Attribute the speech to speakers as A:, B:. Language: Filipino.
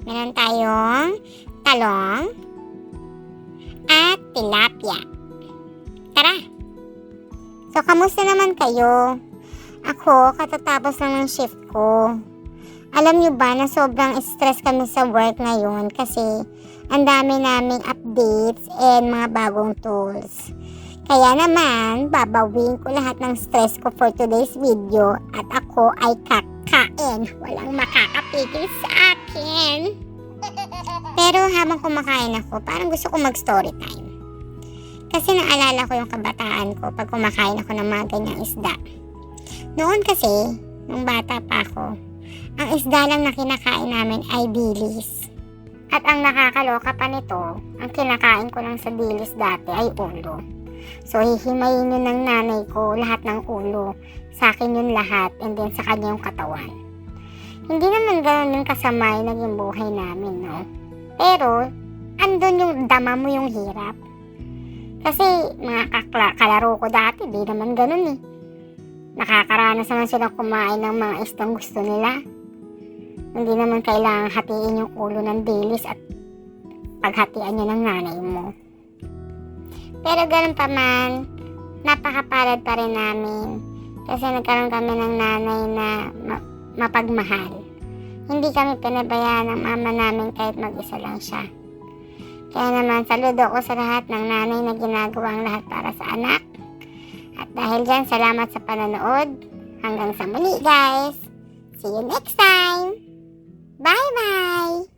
A: meron tayong talong at tilapia. Tara! So, kamusta naman kayo? Ako, katatapos lang ng shift ko. Alam nyo ba na sobrang stress kami sa work ngayon kasi ang dami naming updates and mga bagong tools. Kaya naman, babawiin ko lahat ng stress ko for today's video at ako ay kakain. Walang makakapigil sa akin. Pero habang kumakain ako, parang gusto ko mag-story time. Kasi naalala ko yung kabataan ko pag kumakain ako ng mga ganyang isda. Noon kasi, nung bata pa ako, ang isda lang na kinakain namin ay dilis. At ang nakakaloka pa nito, ang kinakain ko lang sa dilis dati ay ulo. So, hihimayin yun ng nanay ko lahat ng ulo. Sa akin yun lahat, and then sa kanya yung katawan. Hindi naman ganun yung kasama yung naging buhay namin, no? Pero, andun yung dama mo yung hirap. Kasi, mga kalaro ko dati, di naman ganun eh. Nakakaranas naman silang kumain ng mga istang gusto nila. Hindi naman kailangang hatiin yung ulo ng dilis at paghatian nyo ng nanay mo. Pero ganun pa man, napakapalad pa rin namin kasi nagkaroon kami ng nanay na mapagmahal. Hindi kami pinabayaan ng mama namin kahit mag-isa lang siya. Kaya naman, saludo ko sa lahat ng nanay na ginagawa ang lahat para sa anak. At dahil dyan, salamat sa panonood. Hanggang sa muli, guys. See you next time. Bye-bye!